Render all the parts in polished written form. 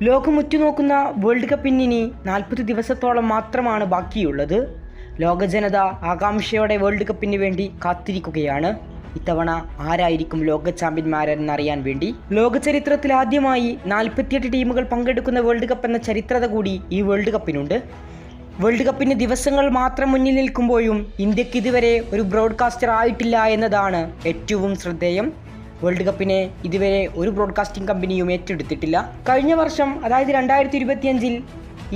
ലോകം ഉറ്റുനോക്കുന്ന വേൾഡ് കപ്പിന് 40 ദിവസത്തോളം മാത്രമാണ് ബാക്കിയുള്ളത്. ലോക ജനത ആകാംക്ഷയോടെ വേൾഡ് കപ്പിന് വേണ്ടി കാത്തിരിക്കുകയാണ്. ഇത്തവണ ആരായിരിക്കും ലോക ചാമ്പ്യന്മാരെന്നറിയാൻ വേണ്ടി. ലോക ചരിത്രത്തിൽ ആദ്യമായി 48 ടീമുകൾ പങ്കെടുക്കുന്ന വേൾഡ് കപ്പ് എന്ന ചരിത്രത കൂടി ഈ വേൾഡ് കപ്പിനുണ്ട്. വേൾഡ് കപ്പിന് ദിവസങ്ങൾ മാത്രം മുന്നിൽ നിൽക്കുമ്പോഴും ഇന്ത്യക്ക് ഇതുവരെ ഒരു ബ്രോഡ്കാസ്റ്റർ ആയിട്ടില്ല എന്നതാണ് ഏറ്റവും ശ്രദ്ധേയം. വേൾഡ് കപ്പിനെ ഇതുവരെ ഒരു ബ്രോഡ്കാസ്റ്റിംഗ് കമ്പനിയും ഏറ്റെടുത്തിട്ടില്ല. കഴിഞ്ഞ വർഷം, അതായത് 2025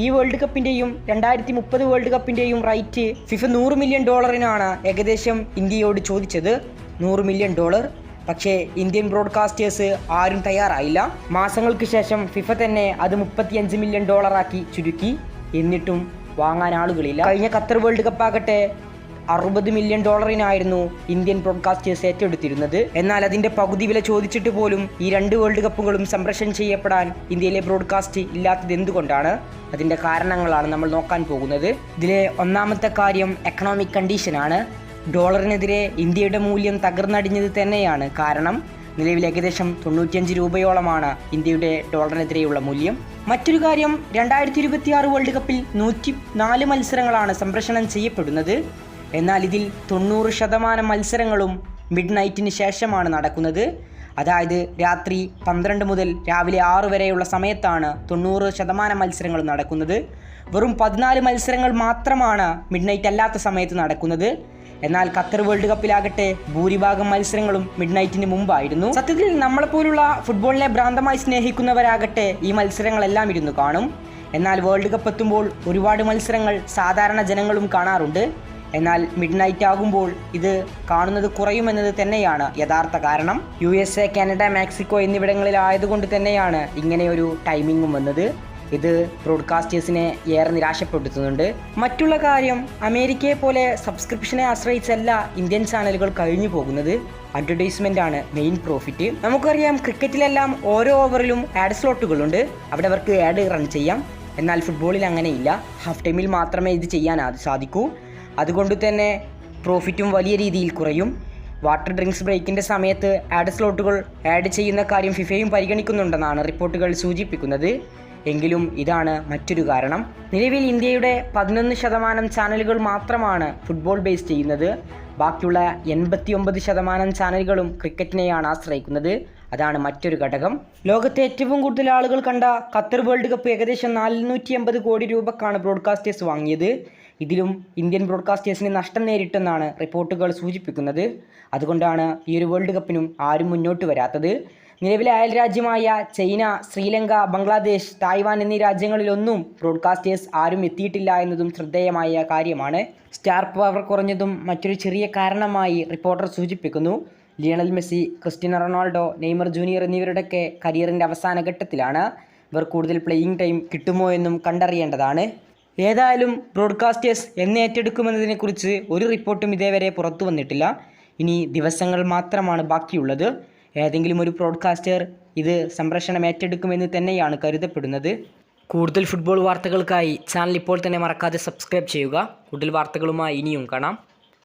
ഈ വേൾഡ് കപ്പിൻ്റെയും 2030 വേൾഡ് കപ്പിൻ്റെയും റൈറ്റ് ഫിഫ $100 മില്യൺ ഏകദേശം ഇന്ത്യയോട് ചോദിച്ചത്. $100 മില്യൺ. പക്ഷേ ഇന്ത്യൻ ബ്രോഡ്കാസ്റ്റേഴ്സ് ആരും തയ്യാറായില്ല. മാസങ്ങൾക്ക് ശേഷം ഫിഫ തന്നെ അത് $35 മില്യൺ ആക്കി ചുരുക്കി. എന്നിട്ടും വാങ്ങാൻ ആളുകളില്ല. കഴിഞ്ഞ ഖത്തർ വേൾഡ് കപ്പ് ആകട്ടെ $60 മില്യൺ ഇന്ത്യൻ ബ്രോഡ്കാസ്റ്റേഴ്സ് ഏറ്റെടുത്തിരുന്നത്. എന്നാൽ അതിൻ്റെ പകുതി വില ചോദിച്ചിട്ട് പോലും ഈ 2 വേൾഡ് കപ്പുകളും സംപ്രേഷണം ചെയ്യപ്പെടാൻ ഇന്ത്യയിലെ ബ്രോഡ്കാസ്റ്റ് ഇല്ലാത്തത് എന്തുകൊണ്ടാണ്? അതിൻ്റെ കാരണങ്ങളാണ് നമ്മൾ നോക്കാൻ പോകുന്നത്. ഇതിലെ ഒന്നാമത്തെ കാര്യം എക്കണോമിക് കണ്ടീഷനാണ്. ഡോളറിനെതിരെ ഇന്ത്യയുടെ മൂല്യം തകർന്നടിഞ്ഞത് തന്നെയാണ് കാരണം. നിലവിൽ ഏകദേശം 95 രൂപയോളമാണ് ഇന്ത്യയുടെ ഡോളറിനെതിരെയുള്ള മൂല്യം. മറ്റൊരു കാര്യം, 2026 വേൾഡ് കപ്പിൽ 104 മത്സരങ്ങളാണ് സംപ്രേഷണം ചെയ്യപ്പെടുന്നത്. എന്നാൽ ഇതിൽ 90% മത്സരങ്ങളും മിഡ് നൈറ്റിന് ശേഷമാണ് നടക്കുന്നത്. അതായത് രാത്രി 12 മുതൽ രാവിലെ 6 വരെയുള്ള സമയത്താണ് 90% മത്സരങ്ങൾ നടക്കുന്നത്. വെറും 14 മത്സരങ്ങൾ മാത്രമാണ് മിഡ് നൈറ്റ് അല്ലാത്ത സമയത്ത് നടക്കുന്നത്. എന്നാൽ ഖത്തർ വേൾഡ് കപ്പിലാകട്ടെ ഭൂരിഭാഗം മത്സരങ്ങളും മിഡ് നൈറ്റിന് മുമ്പായിരുന്നു. സത്യത്തിൽ നമ്മളെപ്പോലുള്ള ഫുട്ബോളിനെ ഭ്രാന്തമായി സ്നേഹിക്കുന്നവരാകട്ടെ ഈ മത്സരങ്ങളെല്ലാം ഇരുന്ന് കാണും. എന്നാൽ വേൾഡ് കപ്പ് എത്തുമ്പോൾ ഒരുപാട് മത്സരങ്ങൾ സാധാരണ ജനങ്ങളും കാണാറുണ്ട്. എന്നാൽ മിഡ് നൈറ്റ് ആകുമ്പോൾ ഇത് കാണുന്നത് കുറയുമെന്നത് തന്നെയാണ് യഥാർത്ഥ കാരണം. USA, കാനഡ, മെക്സിക്കോ എന്നിവിടങ്ങളിലായതുകൊണ്ട് തന്നെയാണ് ഇങ്ങനെയൊരു ടൈമിങ്ങും വന്നത്. ഇത് ബ്രോഡ്കാസ്റ്റേഴ്സിനെ ഏറെ നിരാശപ്പെടുത്തുന്നുണ്ട്. മറ്റുള്ള കാര്യം, അമേരിക്കയെ പോലെ സബ്സ്ക്രിപ്ഷനെ ആശ്രയിച്ചല്ല ഇന്ത്യൻ ചാനലുകൾ കഴിഞ്ഞു പോകുന്നത്. അഡ്വർടൈസ്മെൻ്റ് ആണ് മെയിൻ പ്രോഫിറ്റ്. നമുക്കറിയാം, ക്രിക്കറ്റിലെല്ലാം ഓരോ ഓവറിലും ആഡ് സ്ലോട്ടുകളുണ്ട്. അവിടെ അവർക്ക് ആഡ് റൺ ചെയ്യാം. എന്നാൽ ഫുട്ബോളിൽ അങ്ങനെയില്ല. ഹാഫ് ടൈമിൽ മാത്രമേ ഇത് ചെയ്യാൻ സാധിക്കൂ. അതുകൊണ്ട് തന്നെ പ്രോഫിറ്റും വലിയ രീതിയിൽ കുറയും. വാട്ടർ ഡ്രിങ്ക്സ് ബ്രേക്കിൻ്റെ സമയത്ത് ആഡ് സ്ലോട്ടുകൾ ആഡ് ചെയ്യുന്ന കാര്യം ഫിഫയും പരിഗണിക്കുന്നുണ്ടെന്നാണ് റിപ്പോർട്ടുകൾ സൂചിപ്പിക്കുന്നത്. എങ്കിലും ഇതാണ് മറ്റൊരു കാരണം. നിലവിൽ ഇന്ത്യയുടെ 11% ചാനലുകൾ മാത്രമാണ് ഫുട്ബോൾ ബേസ് ചെയ്യുന്നത്. ബാക്കിയുള്ള 89% ചാനലുകളും ക്രിക്കറ്റിനെയാണ് ആശ്രയിക്കുന്നത്. അതാണ് മറ്റൊരു ഘടകം. ലോകത്തെ ഏറ്റവും കൂടുതൽ ആളുകൾ കണ്ട ഖത്തർ വേൾഡ് കപ്പ് ഏകദേശം 480 കോടി രൂപക്കാണ് ബ്രോഡ്കാസ്റ്റേഴ്സ് വാങ്ങിയത്. ഇതിലും ഇന്ത്യൻ ബ്രോഡ്കാസ്റ്റേഴ്സിന് നഷ്ടം നേരിട്ടെന്നാണ് റിപ്പോർട്ടുകൾ സൂചിപ്പിക്കുന്നത്. അതുകൊണ്ടാണ് ഈ ഒരു വേൾഡ് കപ്പിനും ആരും മുന്നോട്ട് വരാത്തത്. നിലവിലെ അയൽ രാജ്യമായ ചൈന, ശ്രീലങ്ക, ബംഗ്ലാദേശ്, തായ്വാൻ എന്നീ രാജ്യങ്ങളിലൊന്നും ബ്രോഡ്കാസ്റ്റേഴ്സ് ആരും എത്തിയിട്ടില്ല എന്നതും ശ്രദ്ധേയമായ കാര്യമാണ്. സ്റ്റാർ പവർ കുറഞ്ഞതും മറ്റൊരു ചെറിയ കാരണമായി റിപ്പോർട്ടർ സൂചിപ്പിക്കുന്നു. Lionel Messi, Cristiano Ronaldo, Neymar junior എന്നിവരുടെയൊക്കെ കരിയറിൻ്റെ അവസാന ഘട്ടത്തിലാണ്. ഇവർ കൂടുതൽ പ്ലേയിങ് ടൈം കിട്ടുമോ എന്നും കണ്ടറിയേണ്ടതാണ്. ഏതായാലും ബ്രോഡ്കാസ്റ്റേഴ്സ് എന്ന് ഏറ്റെടുക്കുമെന്നതിനെക്കുറിച്ച് ഒരു റിപ്പോർട്ടും ഇതേവരെ പുറത്തു വന്നിട്ടില്ല. ഇനി ദിവസങ്ങൾ മാത്രമാണ് ബാക്കിയുള്ളത്. ഏതെങ്കിലും ഒരു ബ്രോഡ്കാസ്റ്റർ ഇത് സംപ്രേഷണം ഏറ്റെടുക്കുമെന്ന് തന്നെയാണ് കരുതപ്പെടുന്നത്. കൂടുതൽ ഫുട്ബോൾ വാർത്തകൾക്കായി ചാനൽ ഇപ്പോൾ തന്നെ മറക്കാതെ സബ്സ്ക്രൈബ് ചെയ്യുക. കൂടുതൽ വാർത്തകളുമായി ഇനിയും കാണാം.